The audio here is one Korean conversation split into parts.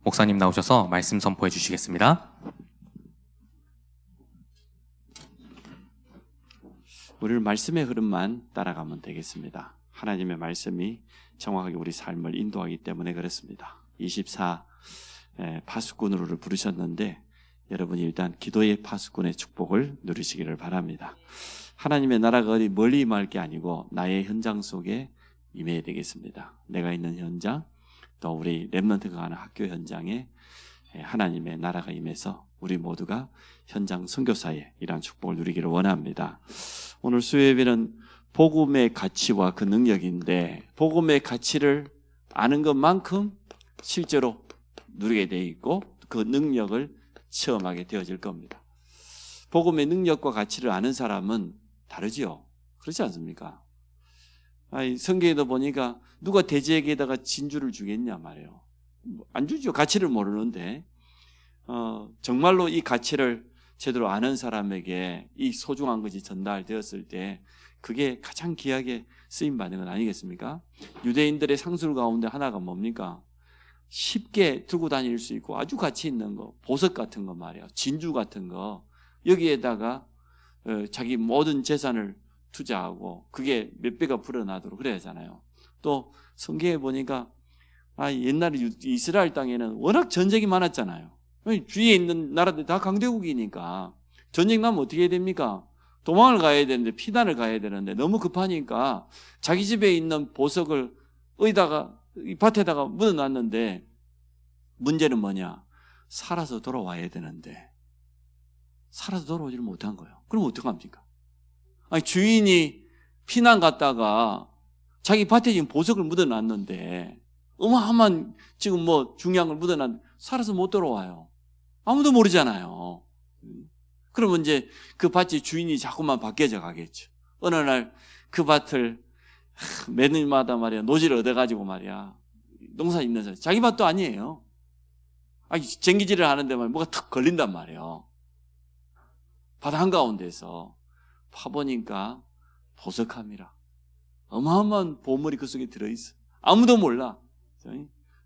목사님 나오셔서 말씀 선포해 주시겠습니다. 우리는 말씀의 흐름만 따라가면 되겠습니다. 하나님의 말씀이 정확하게 우리 삶을 인도하기 때문에 그렇습니다. 24 파수꾼으로를 부르셨는데 여러분이 일단 기도의 파수꾼의 축복을 누리시기를 바랍니다. 하나님의 나라가 어디 멀리 임할 게 아니고 나의 현장 속에 임해야 되겠습니다. 내가 있는 현장, 또 우리 렘넌트가 가는 학교 현장에 하나님의 나라가 임해서 우리 모두가 현장 선교사의 이러한 축복을 누리기를 원합니다. 오늘 수요예배는 복음의 가치와 그 능력인데 복음의 가치를 아는 것만큼 실제로 누리게 되어 있고 그 능력을 체험하게 되어질 겁니다. 복음의 능력과 가치를 아는 사람은 다르지요. 그렇지 않습니까? 성경에도 보니까 누가 돼지에게다가 진주를 주겠냐 말이에요. 안 주죠. 가치를 모르는데 정말로 이 가치를 제대로 아는 사람에게 이 소중한 것이 전달되었을 때 그게 가장 귀하게 쓰임받는 건 아니겠습니까? 유대인들의 상술 가운데 하나가 뭡니까? 쉽게 들고 다닐 수 있고 아주 가치 있는 거, 보석 같은 거 말이야, 진주 같은 거, 여기에다가 자기 모든 재산을 투자하고 그게 몇 배가 불어나도록 그래야 하잖아요. 또 성경에 보니까 옛날에 이스라엘 땅에는 워낙 전쟁이 많았잖아요. 주위에 있는 나라들이 다 강대국이니까 전쟁 나면 어떻게 해야 됩니까? 도망을 가야 되는데, 피난을 가야 되는데 너무 급하니까 자기 집에 있는 보석을 이 밭에다가 묻어놨는데 문제는 뭐냐? 살아서 돌아와야 되는데 살아서 돌아오지를 못한 거예요. 그럼 어떡합니까? 주인이 피난 갔다가 자기 밭에 지금 보석을 묻어놨는데 어마어마한 지금 중요한 걸 묻어놨는데 살아서 못 돌아와요. 아무도 모르잖아요. 그러면 이제 그 밭이 주인이 자꾸만 바뀌어져 가겠죠. 어느 날 그 밭을 매년마다 말이야 노지를 얻어가지고 말이야 농사 짓는 사람, 자기 밭도 아니에요. 쟁기질을 하는데 뭐가 탁 걸린단 말이에요. 밭 한가운데서 파보니까 보석함이라 어마어마한 보물이 그 속에 들어있어. 아무도 몰라.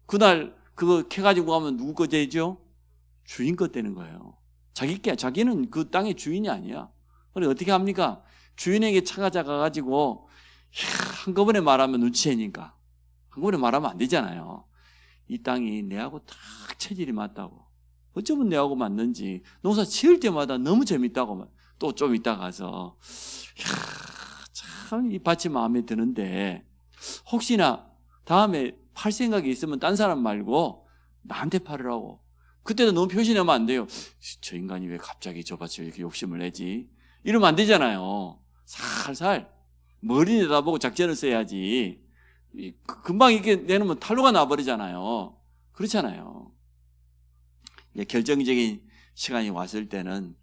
그날 그거 캐가지고 가면 누구 거 되죠? 주인 거 되는 거예요. 자기는 그 땅의 주인이 아니야. 그래 어떻게 합니까? 주인에게 찾아가가지고 한꺼번에 말하면 눈치채니까 한꺼번에 말하면 안 되잖아요. 이 땅이 내하고 딱 체질이 맞다고. 어쩌면 내하고 맞는지 농사 지을 때마다 너무 재밌다고 또 좀 이따 가서 참 이 밭이 마음에 드는데 혹시나 다음에 팔 생각이 있으면 딴 사람 말고 나한테 팔으라고. 그때도 너무 표시내면 안 돼요. 저 인간이 왜 갑자기 저 밭을 이렇게 욕심을 내지? 이러면 안 되잖아요. 살살 머리 내다보고 작전을 써야지. 금방 이렇게 내놓으면 탈로가 나버리잖아요. 그렇잖아요. 결정적인 시간이 왔을 때는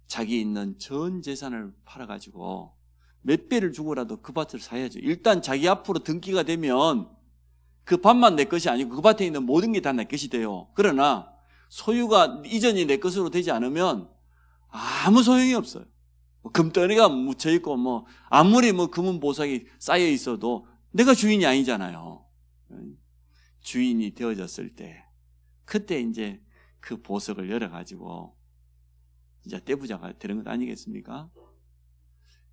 자기 있는 전 재산을 팔아가지고 몇 배를 주고라도 그 밭을 사야죠. 일단 자기 앞으로 등기가 되면 그 밭만 내 것이 아니고 그 밭에 있는 모든 게 다 내 것이 돼요. 그러나 소유가 이전이 내 것으로 되지 않으면 아무 소용이 없어요. 금덩이가 묻혀있고 아무리 금은 보석이 쌓여 있어도 내가 주인이 아니잖아요. 주인이 되어졌을 때 그때 이제 그 보석을 열어가지고 이제 떼부자가 되는 것 아니겠습니까?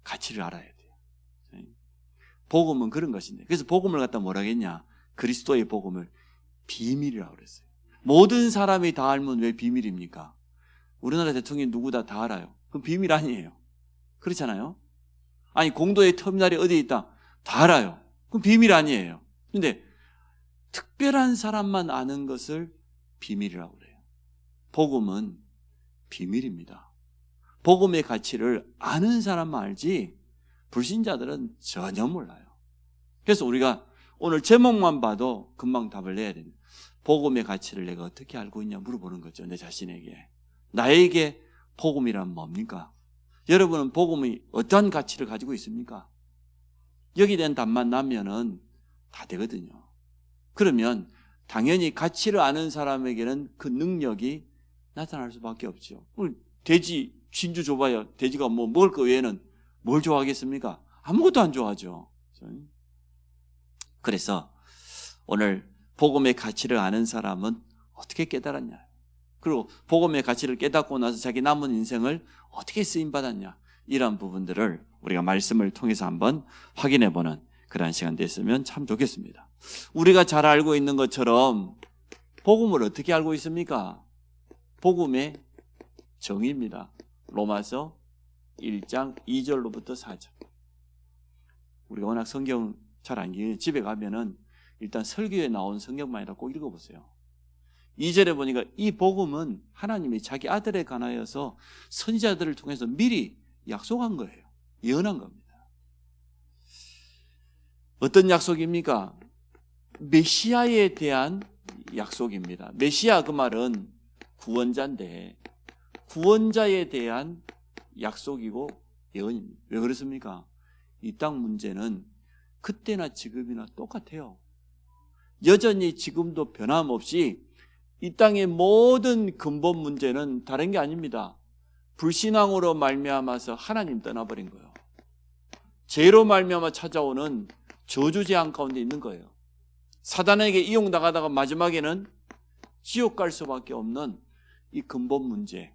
가치를 알아야 돼요. 복음은 그런 것인데, 그래서 복음을 갖다 뭐라 하겠냐? 그리스도의 복음을 비밀이라고 그랬어요. 모든 사람이 다 알면 왜 비밀입니까? 우리나라 대통령이 누구 다 알아요. 그건 비밀 아니에요. 그렇잖아요. 공도의 터미널이 어디에 있다 다 알아요. 그건 비밀 아니에요. 근데 특별한 사람만 아는 것을 비밀이라고 그래요. 복음은 비밀입니다. 복음의 가치를 아는 사람만 알지 불신자들은 전혀 몰라요. 그래서 우리가 오늘 제목만 봐도 금방 답을 내야 됩니다. 복음의 가치를 내가 어떻게 알고 있냐 물어보는 거죠. 내 자신에게. 나에게 복음이란 뭡니까? 여러분은 복음이 어떠한 가치를 가지고 있습니까? 여기에 대한 답만 나면은 다 되거든요. 그러면 당연히 가치를 아는 사람에게는 그 능력이 나타날 수밖에 없죠. 돼지 진주 줘봐야 돼지가 먹을 거 외에는 뭘 좋아하겠습니까? 아무것도 안 좋아하죠. 그래서 오늘 복음의 가치를 아는 사람은 어떻게 깨달았냐? 그리고 복음의 가치를 깨닫고 나서 자기 남은 인생을 어떻게 쓰임받았냐? 이러한 부분들을 우리가 말씀을 통해서 한번 확인해보는 그러한 시간 됐으면 참 좋겠습니다. 우리가 잘 알고 있는 것처럼 복음을 어떻게 알고 있습니까? 복음의 정의입니다. 로마서 1장 2절로부터 4절. 우리가 워낙 성경 잘 안 읽으면 집에 가면은 일단 설교에 나온 성경만이라 꼭 읽어보세요. 2절에 보니까 이 복음은 하나님이 자기 아들에 관하여서 선지자들을 통해서 미리 약속한 거예요. 예언한 겁니다. 어떤 약속입니까? 메시아에 대한 약속입니다. 메시아 그 말은 구원자인데 구원자에 대한 약속이고 예언입니다. 왜 그렇습니까? 이 땅 문제는 그때나 지금이나 똑같아요. 여전히 지금도 변함없이 이 땅의 모든 근본 문제는 다른 게 아닙니다. 불신앙으로 말미암아서 하나님 떠나버린 거예요. 죄로 말미암아 찾아오는 저주 재앙 가운데 있는 거예요. 사단에게 이용당하다가 마지막에는 지옥 갈 수밖에 없는 이 근본 문제,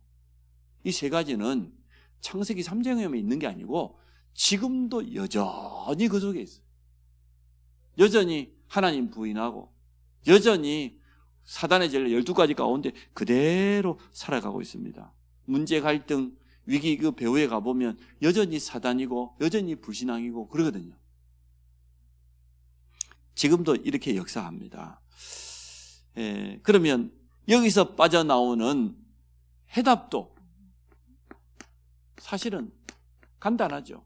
이 세 가지는 창세기 3장에만 있는 게 아니고 지금도 여전히 그 속에 있어요. 여전히 하나님 부인하고 여전히 사단의 죄를 12가지 가운데 그대로 살아가고 있습니다. 문제, 갈등, 위기 그 배후에 가보면 여전히 사단이고 여전히 불신앙이고 그러거든요. 지금도 이렇게 역사합니다. 그러면 여기서 빠져나오는 해답도 사실은 간단하죠.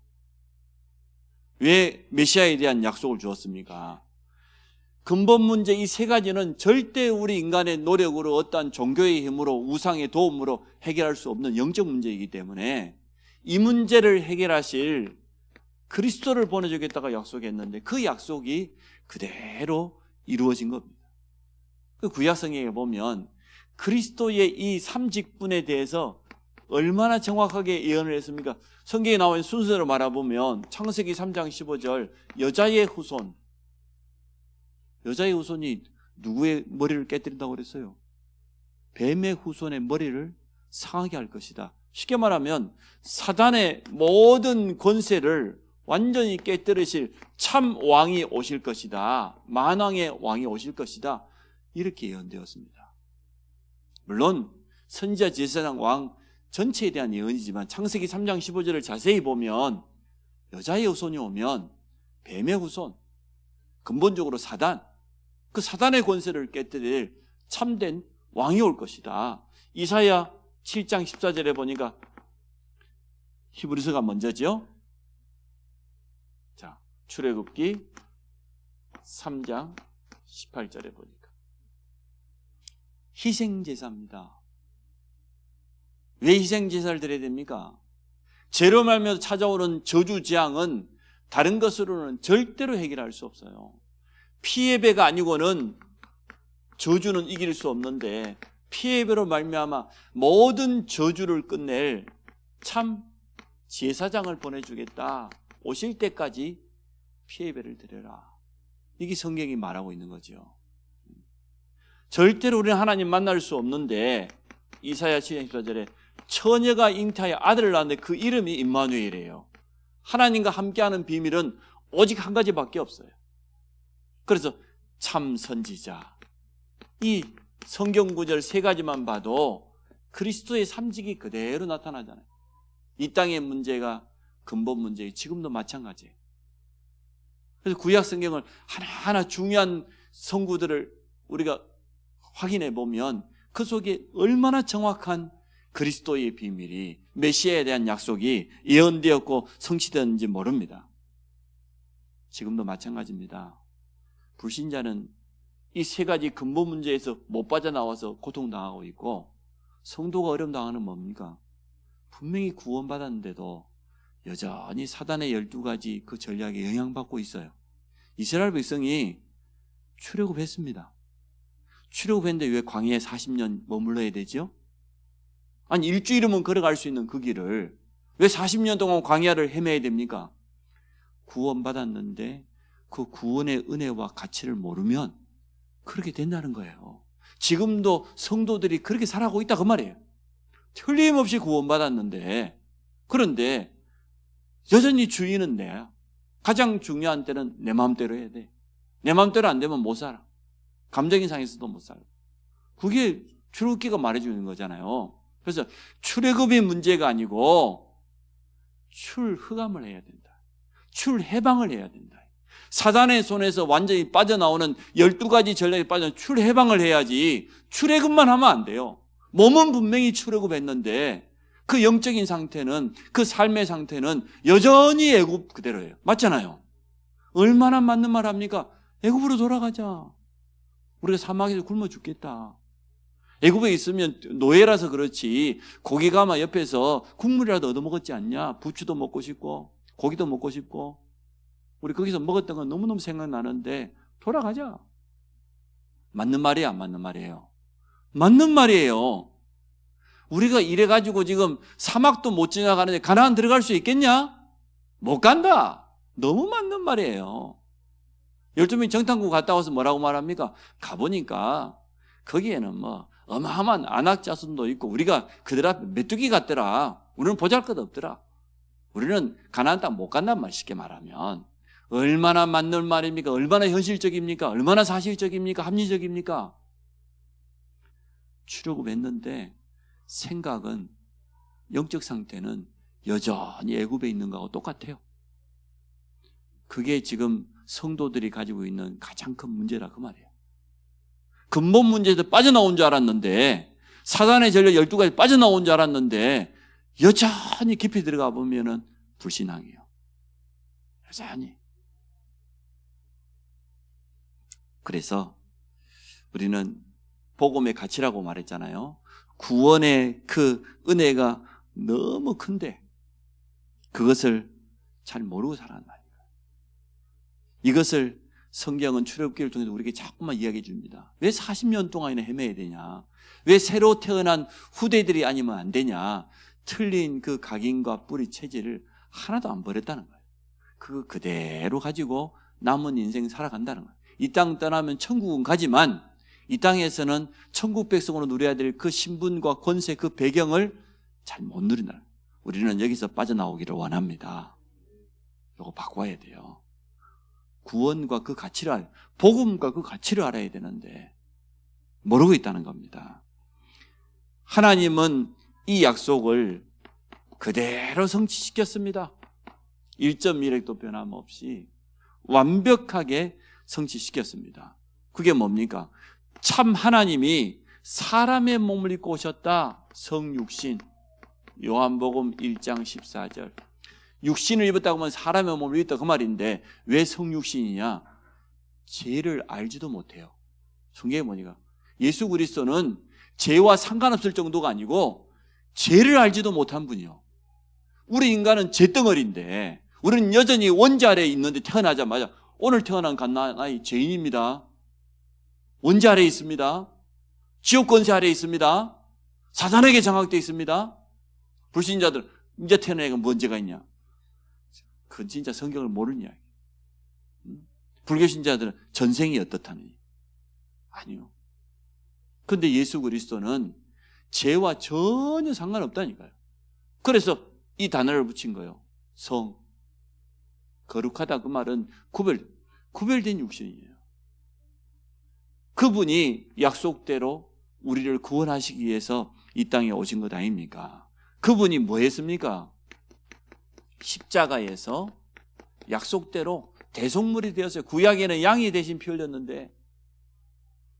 왜 메시아에 대한 약속을 주었습니까? 근본 문제 이 세 가지는 절대 우리 인간의 노력으로 어떠한 종교의 힘으로 우상의 도움으로 해결할 수 없는 영적 문제이기 때문에 이 문제를 해결하실 그리스도를 보내주겠다고 약속했는데 그 약속이 그대로 이루어진 겁니다. 그 구약성경에 보면 그리스도의 이 삼직분에 대해서 얼마나 정확하게 예언을 했습니까? 성경에 나온 순서로 말해보면 창세기 3장 15절 여자의 후손, 여자의 후손이 누구의 머리를 깨뜨린다고 그랬어요? 뱀의 후손의 머리를 상하게 할 것이다. 쉽게 말하면 사단의 모든 권세를 완전히 깨뜨리실 참 왕이 오실 것이다. 만왕의 왕이 오실 것이다. 이렇게 예언되었습니다. 물론 선지자 제사장 왕 전체에 대한 예언이지만 창세기 3장 15절을 자세히 보면 여자의 후손이 오면 뱀의 후손, 근본적으로 사단, 그 사단의 권세를 깨뜨릴 참된 왕이 올 것이다. 이사야 7장 14절에 보니까 히브리서가 먼저죠. 자, 출애굽기 3장 18절에 보니까 희생제사입니다. 왜 희생제사를 드려야 됩니까? 죄로 말미암아 찾아오는 저주 재앙은 다른 것으로는 절대로 해결할 수 없어요. 피의 배가 아니고는 저주는 이길 수 없는데 피의 배로 말미암아 모든 저주를 끝낼 참 제사장을 보내주겠다. 오실 때까지 피의 배를 드려라. 이게 성경이 말하고 있는 거죠. 절대로 우리는 하나님 만날 수 없는데 이사야 7장 14절에 처녀가 잉태하여 아들을 낳았는데 그 이름이 임마누엘이에요. 하나님과 함께하는 비밀은 오직 한 가지밖에 없어요. 그래서 참 선지자, 이 성경 구절 세 가지만 봐도 그리스도의 삼직이 그대로 나타나잖아요. 이 땅의 문제가 근본 문제예요. 지금도 마찬가지예요. 그래서 구약 성경을 하나하나 중요한 성구들을 우리가 확인해 보면 그 속에 얼마나 정확한 그리스도의 비밀이, 메시아에 대한 약속이 예언되었고 성취되었는지 모릅니다. 지금도 마찬가지입니다. 불신자는 이 세 가지 근본 문제에서 못 빠져나와서 고통당하고 있고, 성도가 어려움 당하는 뭡니까? 분명히 구원받았는데도 여전히 사단의 12가지 그 전략에 영향받고 있어요. 이스라엘 백성이 출애굽했습니다. 출애굽했는데 왜 광야에 40년 머물러야 되죠? 아니 일주일이면 걸어갈 수 있는 그 길을 왜 40년 동안 광야를 헤매야 됩니까? 구원받았는데 그 구원의 은혜와 가치를 모르면 그렇게 된다는 거예요. 지금도 성도들이 그렇게 살아가고 있다 그 말이에요. 틀림없이 구원받았는데, 그런데 여전히 주인은 내야. 가장 중요한 때는 내 마음대로 해야 돼. 내 마음대로 안 되면 못 살아. 감정인 상에서도 못 살아. 그게 출애굽기가 말해주는 거잖아요. 그래서 출애굽이 문제가 아니고 출흑암을 해야 된다. 출해방을 해야 된다. 사단의 손에서 완전히 빠져나오는 12가지 전략에 빠져 출해방을 해야지 출애굽만 하면 안 돼요. 몸은 분명히 출애굽했는데 그 영적인 상태는, 그 삶의 상태는 여전히 애굽 그대로예요. 맞잖아요. 얼마나 맞는 말 합니까? 애굽으로 돌아가자. 우리가 사막에서 굶어 죽겠다. 애굽에 있으면 노예라서 그렇지 고기가 막 옆에서 국물이라도 얻어먹었지 않냐? 부추도 먹고 싶고 고기도 먹고 싶고 우리 거기서 먹었던 건 너무너무 생각나는데 돌아가자. 맞는 말이에요, 안 맞는 말이에요? 맞는 말이에요. 우리가 이래가지고 지금 사막도 못 지나가는데 가나안 들어갈 수 있겠냐? 못 간다. 너무 맞는 말이에요. 12명이 정탐구 갔다 와서 뭐라고 말합니까? 가보니까 거기에는 뭐 어마어마한 안악자손도 있고 우리가 그들 앞에 메뚜기 같더라. 우리는 보잘것 없더라. 우리는 가나안 땅 못 간단 말, 쉽게 말하면. 얼마나 맞는 말입니까? 얼마나 현실적입니까? 얼마나 사실적입니까? 합리적입니까? 출애굽했는데 생각은, 영적 상태는 여전히 애굽에 있는 거하고 똑같아요. 그게 지금 성도들이 가지고 있는 가장 큰 문제라 그 말이에요. 근본 문제에서 빠져나온 줄 알았는데, 사단의 전략 12가지 빠져나온 줄 알았는데 여전히 깊이 들어가 보면은 불신앙이에요. 여전히. 그래서 우리는 복음의 가치라고 말했잖아요. 구원의 그 은혜가 너무 큰데 그것을 잘 모르고 살아가는 거예요. 이것을 성경은 출애굽기를 통해서 우리에게 자꾸만 이야기해 줍니다. 왜 40년 동안이나 헤매야 되냐? 왜 새로 태어난 후대들이 아니면 안 되냐? 틀린 그 각인과 뿌리 체질을 하나도 안 버렸다는 거예요. 그거 그대로 가지고 남은 인생 살아간다는 거예요. 이 땅 떠나면 천국은 가지만 이 땅에서는 천국 백성으로 누려야 될 그 신분과 권세, 그 배경을 잘 못 누린다. 우리는 여기서 빠져나오기를 원합니다. 이거 바꿔야 돼요. 구원과 그 가치를 복음과 그 가치를 알아야 되는데 모르고 있다는 겁니다. 하나님은 이 약속을 그대로 성취시켰습니다. 1.1획도 변함없이 완벽하게 성취시켰습니다. 그게 뭡니까? 참 하나님이 사람의 몸을 입고 오셨다. 성육신. 요한복음 1장 14절. 육신을 입었다고 하면 사람의 몸을 입었다 그 말인데 왜 성육신이냐? 죄를 알지도 못해요. 성경에 뭐니까? 예수 그리스도는 죄와 상관없을 정도가 아니고 죄를 알지도 못한 분이요. 우리 인간은 죄덩어리인데 우리는 여전히 원죄 아래에 있는데 태어나자마자 오늘 태어난 갓난아이 죄인입니다. 원죄 아래에 있습니다. 지옥 권세 아래에 있습니다. 사단에게 장악되어 있습니다. 불신자들 이제 태어난 애가 뭔 죄가 있냐? 그건 진짜 성경을 모르는 이야기. 불교신자들은 전생이 어떻다니? 아니요. 그런데 예수 그리스도는 죄와 전혀 상관없다니까요. 그래서 이 단어를 붙인 거예요. 성. 거룩하다 그 말은 구별된 육신이에요. 그분이 약속대로 우리를 구원하시기 위해서 이 땅에 오신 것 아닙니까? 그분이 뭐 했습니까? 십자가에서 약속대로 대속물이 되었어요. 구약에는 양이 대신 피 흘렸는데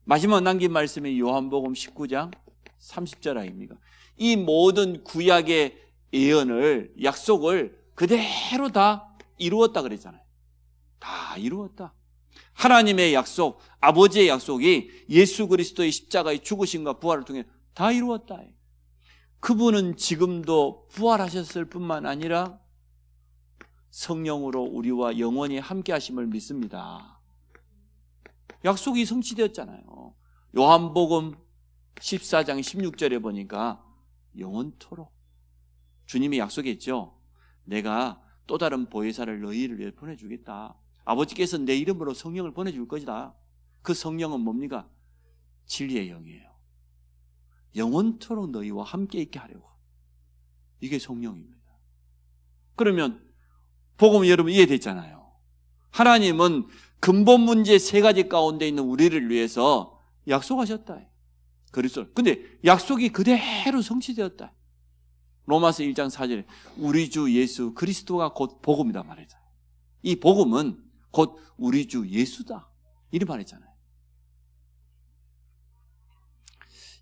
마지막 남긴 말씀이 요한복음 19장 30절 아닙니까? 이 모든 구약의 예언을, 약속을 그대로 다 이루었다 그랬잖아요. 다 이루었다. 하나님의 약속, 아버지의 약속이 예수 그리스도의 십자가의 죽으심과 부활을 통해 다 이루었다. 그분은 지금도 부활하셨을 뿐만 아니라 성령으로 우리와 영원히 함께 하심을 믿습니다. 약속이 성취되었잖아요. 요한복음 14장 16절에 보니까 영원토록 주님이 약속했죠. 내가 또 다른 보혜사를 너희를 위해 보내주겠다. 아버지께서 내 이름으로 성령을 보내줄 것이다. 그 성령은 뭡니까? 진리의 영이에요. 영원토록 너희와 함께 있게 하려고. 이게 성령입니다. 그러면 복음 여러분 이해됐잖아요. 하나님은 근본 문제 세 가지 가운데 있는 우리를 위해서 약속하셨다. 그리스도. 근데 약속이 그대로 성취되었다. 로마서 1장 4절에 우리 주 예수 그리스도가 곧 복음이다 말했잖아요. 이 복음은 곧 우리 주 예수다. 이렇게 말했잖아요.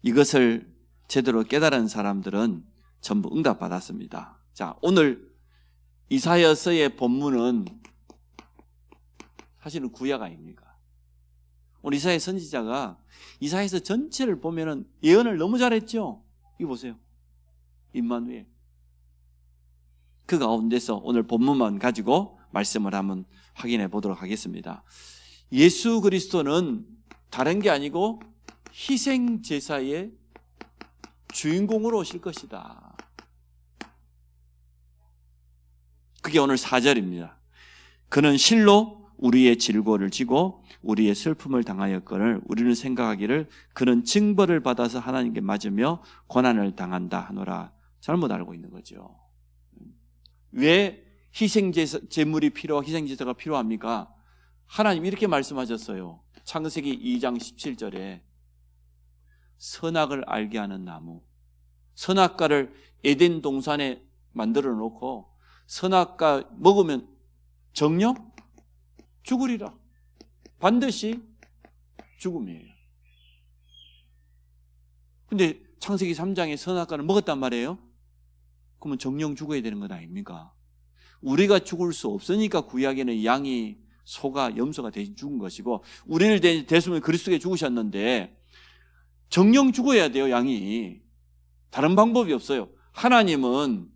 이것을 제대로 깨달은 사람들은 전부 응답받았습니다. 자, 오늘 이사야서의 본문은 사실은 구약 아닙니까? 오늘 이사야 선지자가 이사야서 전체를 보면은 예언을 너무 잘했죠? 이거 보세요. 임마누엘. 그 가운데서 오늘 본문만 가지고 말씀을 한번 확인해 보도록 하겠습니다. 예수 그리스도는 다른 게 아니고 희생 제사의 주인공으로 오실 것이다. 그게 오늘 4절입니다. 그는 실로 우리의 질고를 지고 우리의 슬픔을 당하였거늘 우리는 생각하기를 그는 징벌을 받아서 하나님께 맞으며 고난을 당한다 하노라. 잘못 알고 있는 거죠. 왜 희생제물이 필요하고 희생제사가 필요합니까? 하나님 이렇게 말씀하셨어요. 창세기 2장 17절에 선악을 알게 하는 나무, 선악과를 에덴 동산에 만들어 놓고 선악과 먹으면 정령 죽으리라. 반드시 죽음이에요. 근데 창세기 3장에 선악과를 먹었단 말이에요. 그러면 정령 죽어야 되는 건 아닙니까? 우리가 죽을 수 없으니까 구약에는 양이 소가 염소가 대신 죽은 것이고 우리를 대신에 그리스도께 죽으셨는데 정령 죽어야 돼요. 양이. 다른 방법이 없어요. 하나님은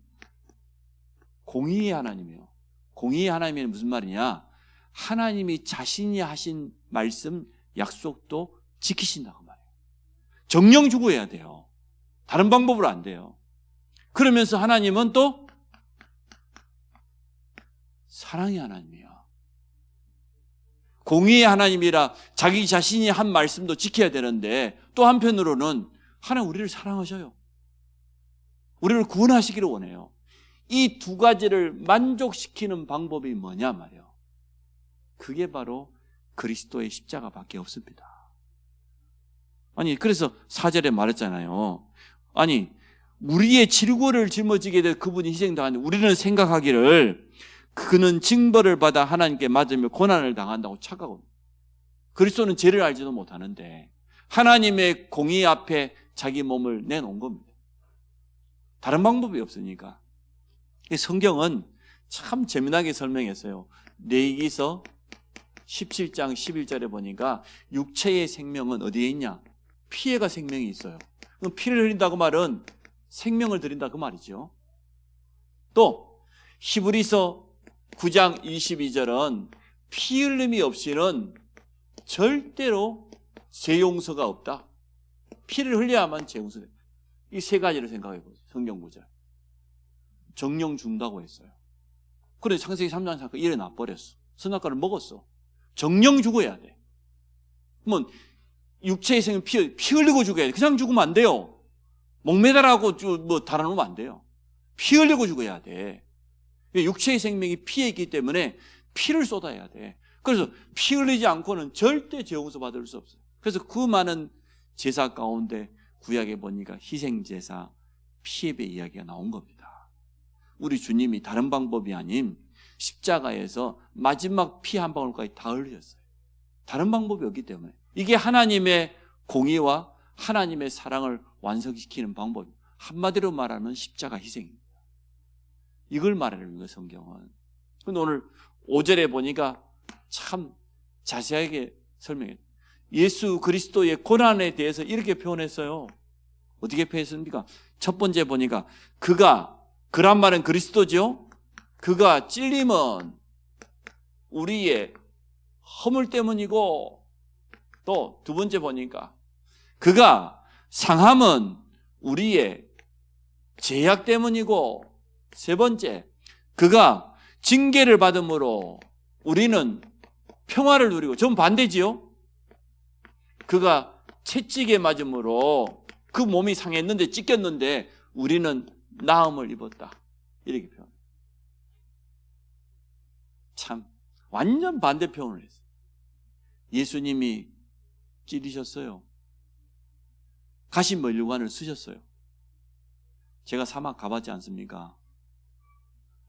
공의의 하나님이에요. 공의의 하나님이 무슨 말이냐? 하나님이 자신이 하신 말씀, 약속도 지키신다고 말해요. 정령 죽어야 돼요. 다른 방법으로 안 돼요. 그러면서 하나님은 또 사랑의 하나님이에요. 공의의 하나님이라 자기 자신이 한 말씀도 지켜야 되는데 또 한편으로는 하나님 우리를 사랑하셔요. 우리를 구원하시기를 원해요. 이 두 가지를 만족시키는 방법이 뭐냐 말이에요. 그게 바로 그리스도의 십자가밖에 없습니다. 아니 그래서 4절에 말했잖아요. 아니 우리의 질고를 짊어지게 될 그분이 희생당하는데 우리는 생각하기를 그는 징벌을 받아 하나님께 맞으며 고난을 당한다고 착각합니다. 그리스도는 죄를 알지도 못하는데 하나님의 공의 앞에 자기 몸을 내놓은 겁니다. 다른 방법이 없으니까. 성경은 참 재미나게 설명했어요. 레위기서 17장 11절에 보니까 육체의 생명은 어디에 있냐? 피해가 생명이 있어요. 그럼 피를 흘린다고 말은 생명을 드린다 그 말이죠. 또 히브리서 9장 22절은 피 흘림이 없이는 절대로 죄 용서가 없다. 피를 흘려야만 죄 용서돼. 이 세 가지를 생각해 보세요. 성경 구절. 정령 죽는다고 했어요. 그래 창세기 3장 사건 일어나 버렸어. 선악과를 먹었어. 정령 죽어야 돼. 그러면 육체의 생은 피 흘리고 죽어야 돼. 그냥 죽으면 안 돼요. 목매달하고 뭐 달아놓으면 안 돼요. 피 흘리고 죽어야 돼. 육체의 생명이 피에 있기 때문에 피를 쏟아야 돼. 그래서 피 흘리지 않고는 절대 죄 용서 받을 수 없어요. 그래서 그 많은 제사 가운데 구약에 보니까 희생제사, 피예배 이야기가 나온 겁니다. 우리 주님이 다른 방법이 아닌 십자가에서 마지막 피 한 방울까지 다 흘리셨어요. 다른 방법이 없기 때문에 이게 하나님의 공의와 하나님의 사랑을 완성시키는 방법이에요. 한마디로 말하면 십자가 희생입니다. 이걸 말하는 거예요, 성경은. 근데 오늘 5절에 보니까 참 자세하게 설명해요. 예수 그리스도의 고난에 대해서 이렇게 표현했어요. 어떻게 표현했습니까? 첫 번째 보니까 그란 말은 그리스도죠. 그가 찔림은 우리의 허물 때문이고 또 두 번째 보니까 그가 상함은 우리의 죄악 때문이고 세 번째 그가 징계를 받음으로 우리는 평화를 누리고 전 반대지요. 그가 채찍에 맞음으로 그 몸이 상했는데 찢겼는데 우리는 나음을 입었다. 이렇게 표현해요. 참 완전 반대 표현을 했어요. 예수님이 찔리셨어요. 가시면류관을 쓰셨어요. 제가 사막 가봤지 않습니까?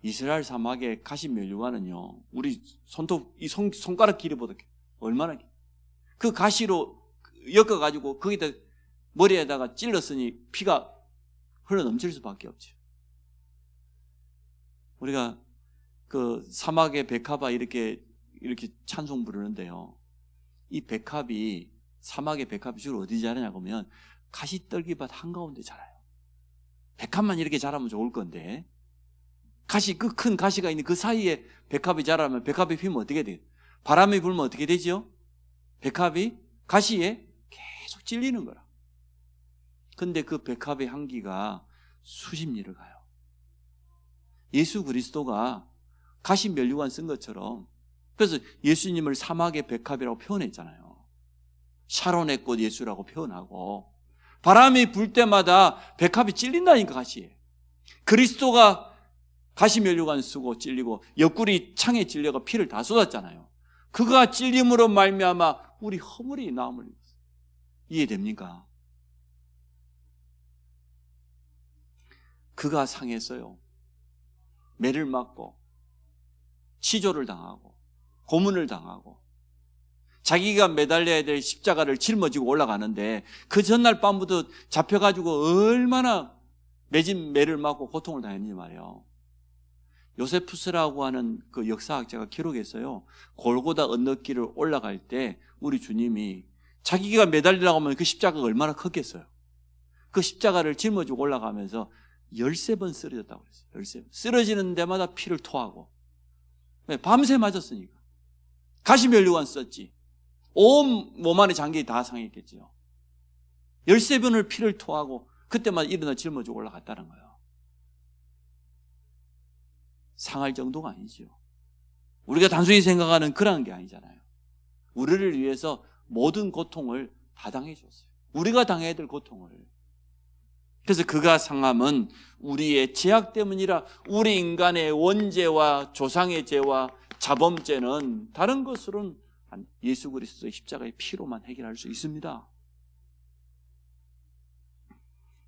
이스라엘 사막의 가시면류관은요, 우리 손톱, 이 손가락 길이보다 얼마나 길. 그 가시로 엮어가지고 거기다 머리에다가 찔렀으니 피가 흘러 넘칠 수밖에 없죠. 우리가 그 사막의 백합아 이렇게 찬송 부르는데요. 이 백합이, 사막의 백합이 주로 어디 자라냐고 하면 가시떨기밭 한가운데 자라요. 백합만 이렇게 자라면 좋을 건데, 가시, 그 큰 가시가 있는 그 사이에 백합이 자라면 백합이 피면 어떻게 돼요? 바람이 불면 어떻게 되죠? 백합이 가시에 계속 찔리는 거라. 근데 그 백합의 향기가 수십 리를 가요. 예수 그리스도가 가시 면류관 쓴 것처럼, 그래서 예수님을 사막의 백합이라고 표현했잖아요. 샤론의 꽃 예수라고 표현하고, 바람이 불 때마다 백합이 찔린다니까, 가시에. 그리스도가 가시 면류관 쓰고 찔리고 옆구리 창에 찔려가 피를 다 쏟았잖아요. 그가 찔림으로 말미암아 우리 허물이 나음을 입었어요. 이해됩니까? 그가 상했어요. 매를 맞고 치조를 당하고 고문을 당하고 자기가 매달려야 될 십자가를 짊어지고 올라가는데 그 전날 밤부터 잡혀가지고 얼마나 매진 매를 맞고 고통을 당했는지 말이에요. 요세푸스라고 하는 그 역사학자가 기록했어요. 골고다 언덕길을 올라갈 때 우리 주님이 자기가 매달리라고 하면 그 십자가가 얼마나 컸겠어요. 그 십자가를 짊어지고 올라가면서 13번 쓰러졌다고 그랬어요. 13번. 쓰러지는 데마다 피를 토하고. 밤새 맞았으니까. 가시면류관 썼지. 온 몸 안에 장기 다 상했겠죠. 13번을 피를 토하고 그때마다 일어나 짊어지고 올라갔다는 거예요. 상할 정도가 아니죠. 우리가 단순히 생각하는 그런 게 아니잖아요. 우리를 위해서 모든 고통을 다 당해줬어요. 우리가 당해야 될 고통을. 그래서 그가 상함은 우리의 죄악 때문이라. 우리 인간의 원죄와 조상의 죄와 자범죄는 다른 것으로는 예수 그리스도의 십자가의 피로만 해결할 수 있습니다.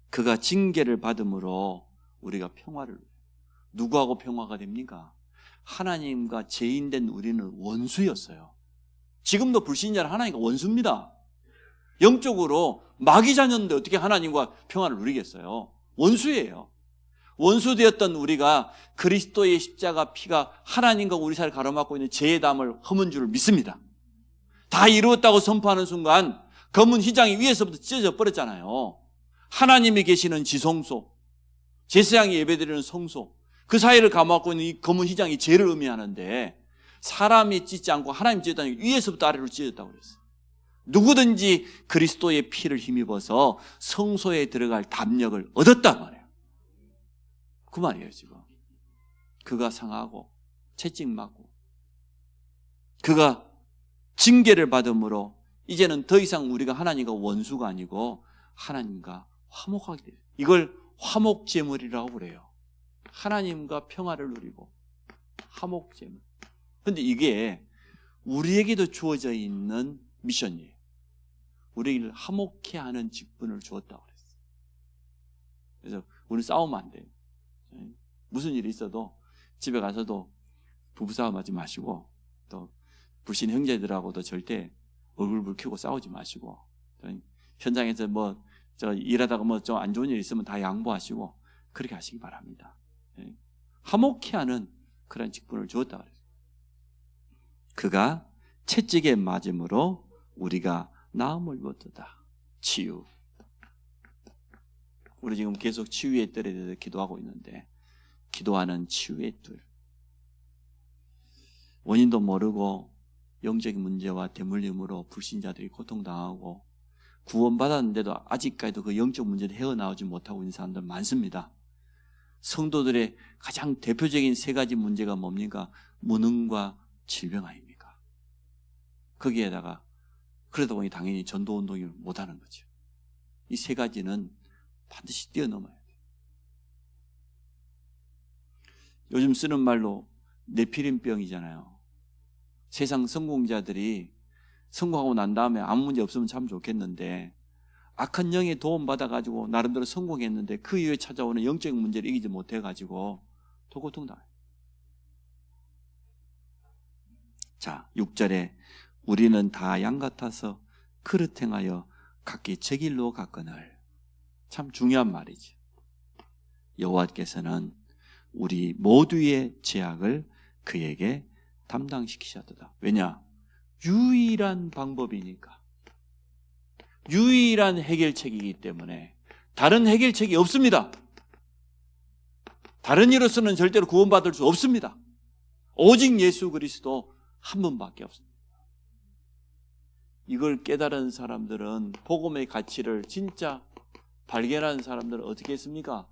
그가 징계를 받음으로 우리가 평화를. 누구하고 평화가 됩니까? 하나님과 죄인된 우리는 원수였어요. 지금도 불신자는 하나님과 원수입니다. 영적으로 마귀 자녀인데 어떻게 하나님과 평화를 누리겠어요? 원수예요. 원수되었던 우리가 그리스도의 십자가 피가 하나님과 우리 사이를 가로막고 있는 죄의 담을 허문 줄을 믿습니다. 다 이루었다고 선포하는 순간 검은 휘장이 위에서부터 찢어져 버렸잖아요. 하나님이 계시는 지성소, 제사장이 예배드리는 성소, 그 사이를 가로막고 있는 이 검은 휘장이 죄를 의미하는데 사람이 찢지 않고 하나님 찢었다는 게 위에서부터 아래로 찢어졌다고 그랬어요. 누구든지 그리스도의 피를 힘입어서 성소에 들어갈 담력을 얻었단 말이에요. 그 말이에요 지금. 그가 상하고 채찍 맞고 그가 징계를 받음으로 이제는 더 이상 우리가 하나님과 원수가 아니고 하나님과 화목하게 돼요. 이걸 화목제물이라고 그래요. 하나님과 평화를 누리고 화목제물. 그런데 이게 우리에게도 주어져 있는 미션이에요. 우리를 화목케 하는 직분을 주었다고 그랬어요. 그래서 우리는 싸우면 안 돼요. 무슨 일이 있어도 집에 가서도 부부싸움하지 마시고 또 불신 형제들하고도 절대 얼굴 붉히고 싸우지 마시고 현장에서 일하다가 좀 안 좋은 일 있으면 다 양보하시고 그렇게 하시기 바랍니다. 화목케 하는 그런 직분을 주었다고 그랬어요. 그가 채찍에 맞음으로 우리가 나음을 입었도다. 치유. 우리 지금 계속 치유의 뜰에 대해서 기도하고 있는데 기도하는 치유의 뜰. 원인도 모르고 영적인 문제와 대물림으로 불신자들이 고통당하고 구원받았는데도 아직까지도 그 영적 문제를 헤어나오지 못하고 있는 사람들 많습니다. 성도들의 가장 대표적인 세 가지 문제가 뭡니까? 무능과 질병 아닙니까? 거기에다가 그러다 보니 당연히 전도운동이 못하는 거죠. 이 세 가지는 반드시 뛰어넘어야 돼요. 요즘 쓰는 말로 네피림병이잖아요. 세상 성공자들이 성공하고 난 다음에 아무 문제 없으면 참 좋겠는데 악한 영에 도움받아가지고 나름대로 성공했는데 그 이후에 찾아오는 영적인 문제를 이기지 못해가지고 더 고통당해요. 자, 6절에 우리는 다 양 같아서 그릇 행하여 각기 제 길로 갔거늘. 참 중요한 말이죠. 여호와께서는 우리 모두의 죄악을 그에게 담당시키셨도다. 왜냐? 유일한 방법이니까. 유일한 해결책이기 때문에 다른 해결책이 없습니다. 다른 이로서는 절대로 구원받을 수 없습니다. 오직 예수 그리스도 한 분밖에 없습니다. 이걸 깨달은 사람들은 복음의 가치를 진짜 발견한 사람들은 어떻게 했습니까?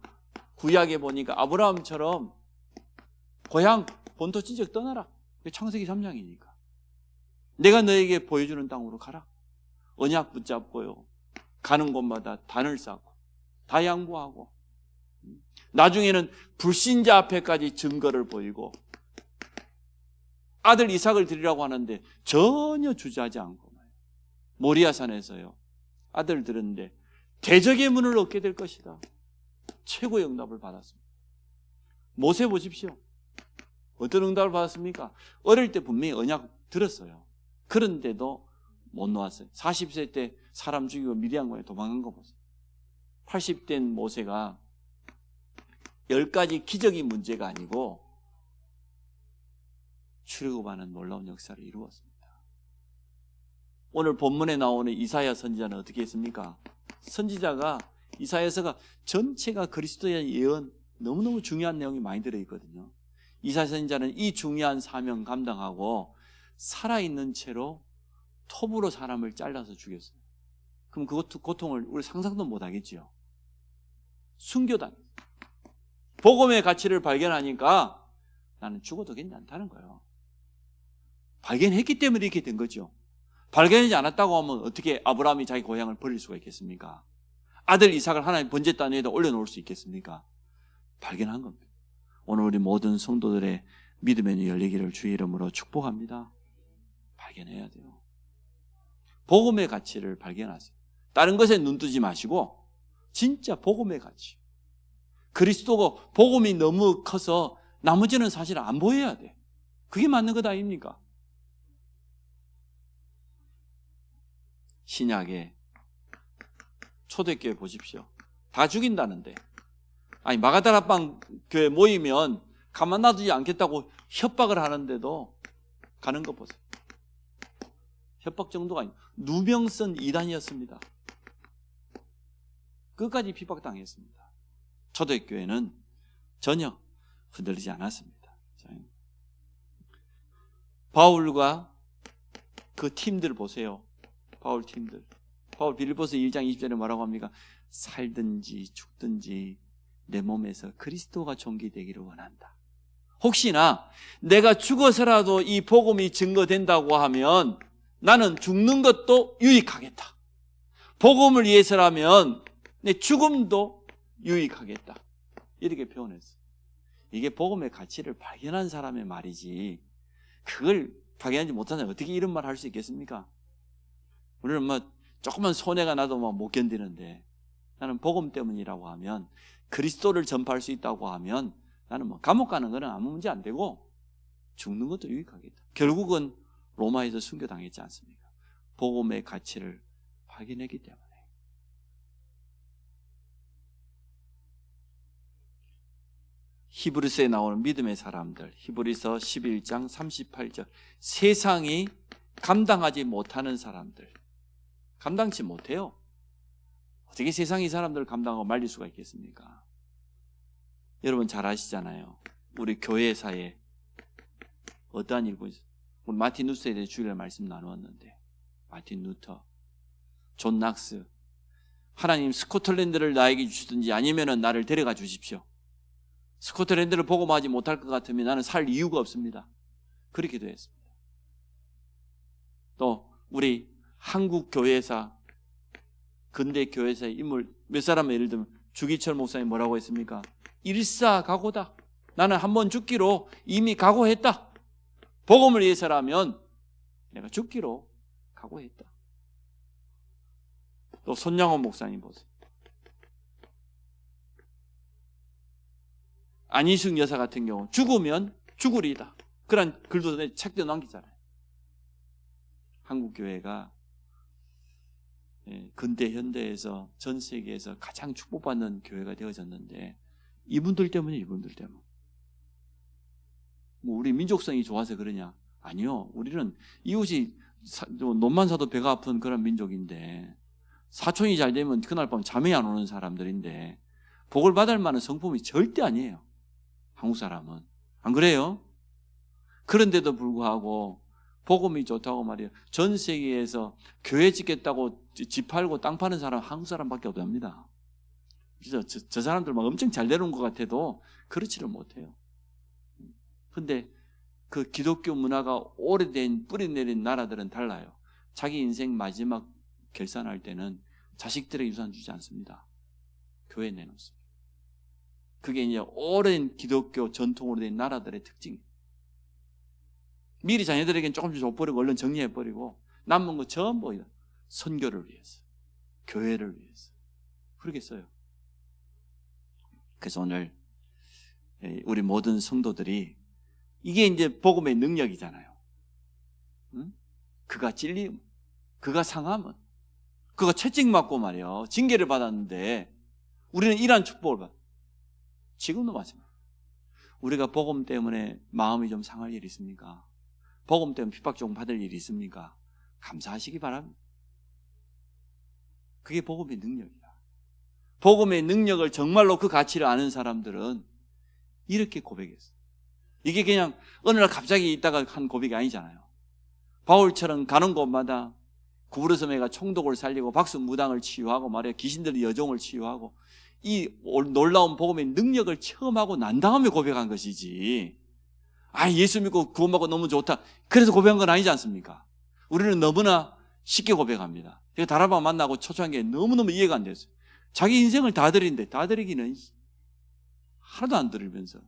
구약에 보니까 아브라함처럼 고향 본토 친척 떠나라. 창세기 3장이니까. 내가 너에게 보여주는 땅으로 가라. 언약 붙잡고요. 가는 곳마다 단을 쌓고 다 양보하고 나중에는 불신자 앞에까지 증거를 보이고 아들 이삭을 드리라고 하는데 전혀 주저하지 않고 모리아산에서요. 아들 들었는데 대적의 문을 얻게 될 것이다. 최고의 응답을 받았습니다. 모세 보십시오. 어떤 응답을 받았습니까? 어릴 때 분명히 언약 들었어요. 그런데도 못 놓았어요. 40세 때 사람 죽이고 미디안강에 도망간 거 보세요. 80된 모세가 10가지 기적이 문제가 아니고 출애굽하는 놀라운 역사를 이루었습니다. 오늘 본문에 나오는 이사야 선지자는 어떻게 했습니까? 선지자가 이사야서가 전체가 그리스도에 대한 예언 너무너무 중요한 내용이 많이 들어있거든요. 이사야 선지자는 이 중요한 사명 감당하고 살아있는 채로 톱으로 사람을 잘라서 죽였어요. 그럼 그것도 고통을 우리 상상도 못하겠지요. 순교당. 복음의 가치를 발견하니까 나는 죽어도 괜찮다는 거예요. 발견했기 때문에 이렇게 된 거죠. 발견하지 않았다고 하면 어떻게 아브라함이 자기 고향을 버릴 수가 있겠습니까? 아들 이삭을 하나님 번제 땅 위에다 올려놓을 수 있겠습니까? 발견한 겁니다. 오늘 우리 모든 성도들의 믿음의 눈이 열리기를 주의 이름으로 축복합니다. 발견해야 돼요. 복음의 가치를 발견하세요. 다른 것에 눈 뜨지 마시고 진짜 복음의 가치. 그리스도가 복음이 너무 커서 나머지는 사실 안 보여야 돼. 그게 맞는 것 아닙니까? 신약에 초대교회 보십시오. 다 죽인다는데. 아니 마가다라방 교회 모이면 가만 놔두지 않겠다고 협박을 하는데도 가는 거 보세요. 협박 정도가 아니고 누명선 이단이었습니다. 끝까지 핍박당했습니다. 초대교회는 전혀 흔들리지 않았습니다. 바울과 그 팀들 보세요. 바울 팀들. 바울 빌립보서 1장 20절에 뭐라고 합니까? 살든지 죽든지 내 몸에서 그리스도가 존귀되기를 원한다. 혹시나 내가 죽어서라도 이 복음이 증거된다고 하면 나는 죽는 것도 유익하겠다. 복음을 위해서라면 내 죽음도 유익하겠다. 이렇게 표현했어요. 이게 복음의 가치를 발견한 사람의 말이지 그걸 발견하지 못한 사람이 어떻게 이런 말 할 수 있겠습니까? 우리는 조금만 손해가 나도 못 견디는데 나는 복음 때문이라고 하면 그리스도를 전파할 수 있다고 하면 나는 감옥 가는 거는 아무 문제 안 되고 죽는 것도 유익하겠다. 결국은 로마에서 순교당했지 않습니까? 복음의 가치를 발견했기 때문에. 히브리서에 나오는 믿음의 사람들, 히브리서 11장 38절, 세상이 감당하지 못하는 사람들, 감당치 못해요. 어떻게 세상이 이 사람들을 감당하고 말릴 수가 있겠습니까? 여러분 잘 아시잖아요. 우리 교회사에 어떠한 일이 있어요? 우리 마틴 루터에 대해 주일날 말씀 나누었는데, 마틴 루터, 존 낙스, 하나님 스코틀랜드를 나에게 주시든지 아니면 나를 데려가 주십시오. 스코틀랜드를 복음하지 못할 것 같으면 나는 살 이유가 없습니다. 그렇게 되었습니다. 또 우리 한국 교회사, 근대 교회사의 인물 몇 사람은 예를 들면 주기철 목사님 뭐라고 했습니까? 일사각오다. 나는 한번 죽기로 이미 각오했다. 복음을 위해서라면 내가 죽기로 각오했다. 또 손양원 목사님 보세요. 안희숙 여사 같은 경우 죽으면 죽으리다. 그런 글도 책도 남기잖아요. 한국 교회가 근대 현대에서 전 세계에서 가장 축복받는 교회가 되어졌는데 이분들 때문에 뭐 우리 민족성이 좋아서 그러냐? 아니요. 우리는 이웃이 논만 사도 배가 아픈 그런 민족인데 사촌이 잘 되면 그날 밤 잠이 안 오는 사람들인데 복을 받을 만한 성품이 절대 아니에요. 한국 사람은. 안 그래요? 그런데도 불구하고 복음이 좋다고 말이에요. 전 세계에서 교회 짓겠다고 집 팔고 땅 파는 사람 한국 사람밖에 없답니다. 그래서 저 사람들 막 엄청 잘 되는 것 같아도 그렇지를 못해요. 근데 그 기독교 문화가 오래된 뿌리 내린 나라들은 달라요. 자기 인생 마지막 결산할 때는 자식들에게 유산 주지 않습니다. 교회에 내놓습니다. 그게 이제 오랜 기독교 전통으로 된 나라들의 특징이에요. 미리 자녀들에게는 조금씩 줘버리고 얼른 정리해버리고 남은 거 전부 선교를 위해서, 교회를 위해서 그렇게 써요. 그래서 오늘 우리 모든 성도들이 이게 이제 복음의 능력이잖아요. 응? 그가 찔림, 그가 상함은, 그가 채찍맞고 말이요 징계를 받았는데 우리는 이러한 축복을 받아요. 지금도 마찬가지입니다. 우리가 복음 때문에 마음이 좀 상할 일이 있습니까? 복음 때문에 핍박 좀 받을 일이 있습니까? 감사하시기 바랍니다. 그게 복음의 능력이다. 복음의 능력을 정말로 그 가치를 아는 사람들은 이렇게 고백했어요. 이게 그냥 어느 날 갑자기 있다가 한 고백이 아니잖아요. 바울처럼 가는 곳마다 구부러섬에가 총독을 살리고 박수무당을 치유하고 말이야 귀신들의 여종을 치유하고 이 놀라운 복음의 능력을 체험하고 난 다음에 고백한 것이지. 예수 믿고 구원받고 너무 좋다. 그래서 고백한 건 아니지 않습니까? 우리는 너무나 쉽게 고백합니다. 제가 다락방 만나고 초청한 게 너무너무 이해가 안 됐어요. 자기 인생을 다 드린데 다 드리기는 하나도 안 드리면서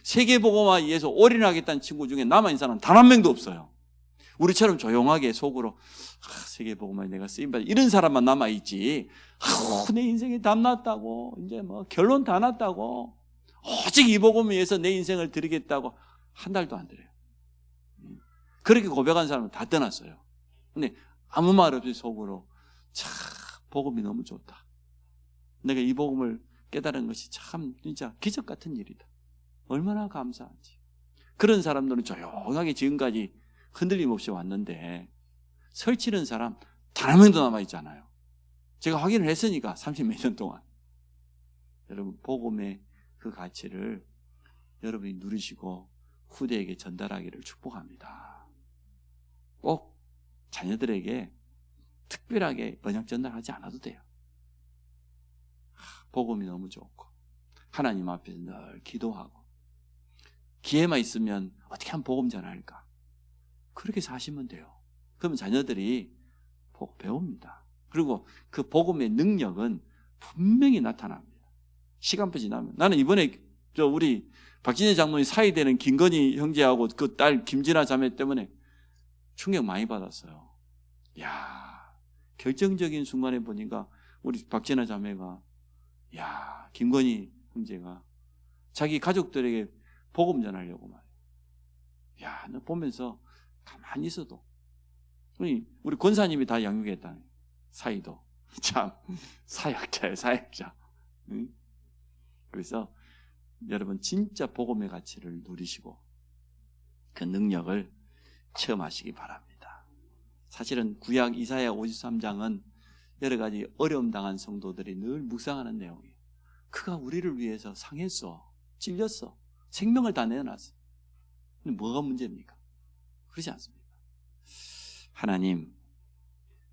세계복음화에 의해서 올인하겠다는 친구 중에 남아있는 사람 단 한 명도 없어요. 우리처럼 조용하게 속으로 세계복음화에 내가 쓰임받아 이런 사람만 남아있지. 내 인생이 답났다고 이제 뭐 결론 다 났다고 오직 이 복음을 위해서 내 인생을 드리겠다고 한 달도 안 드려요. 그렇게 고백한 사람은 다 떠났어요. 근데 아무 말 없이 속으로 참 복음이 너무 좋다. 내가 이 복음을 깨달은 것이 참 진짜 기적 같은 일이다. 얼마나 감사한지. 그런 사람들은 조용하게 지금까지 흔들림 없이 왔는데 설치는 사람 단 한 명도 남아있잖아요. 제가 확인을 했으니까 30몇 년 동안. 여러분 복음의 그 가치를 여러분이 누리시고 후대에게 전달하기를 축복합니다. 꼭 자녀들에게 특별하게 언약 전달하지 않아도 돼요. 복음이 너무 좋고 하나님 앞에서 늘 기도하고 기회만 있으면 어떻게 하면 복음 전할까? 그렇게 사시면 돼요. 그러면 자녀들이 복 배웁니다. 그리고 그 복음의 능력은 분명히 나타납니다. 시간표 지나면. 나는 이번에 우리 박진혜 장로님 사이되는 김건희 형제하고 그 딸 김진아 자매 때문에 충격 많이 받았어요. 결정적인 순간에 보니까 우리 박진아 자매가 김건희 형제가 자기 가족들에게 복음 전하려고 말이야. 너 보면서 가만히 있어도 우리 권사님이 다 양육했다네. 사이도 참 사역자예요, 사역자. 응? 그래서 여러분 진짜 복음의 가치를 누리시고 그 능력을 체험하시기 바랍니다. 사실은 구약 이사야 53장은 여러 가지 어려움 당한 성도들이 늘 묵상하는 내용이에요. 그가 우리를 위해서 상했어, 찔렸어, 생명을 다 내어놨어. 근데 뭐가 문제입니까? 그렇지 않습니까? 하나님,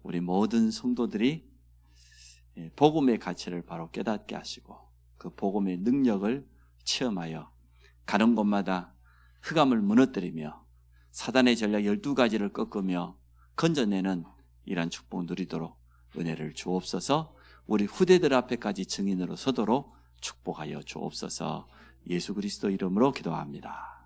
우리 모든 성도들이 복음의 가치를 바로 깨닫게 하시고 그 복음의 능력을 체험하여 가는 곳마다 흑암을 무너뜨리며 사단의 전략 12가지를 꺾으며 건져내는 이러한 축복 누리도록 은혜를 주옵소서. 우리 후대들 앞에까지 증인으로 서도록 축복하여 주옵소서. 예수 그리스도 이름으로 기도합니다.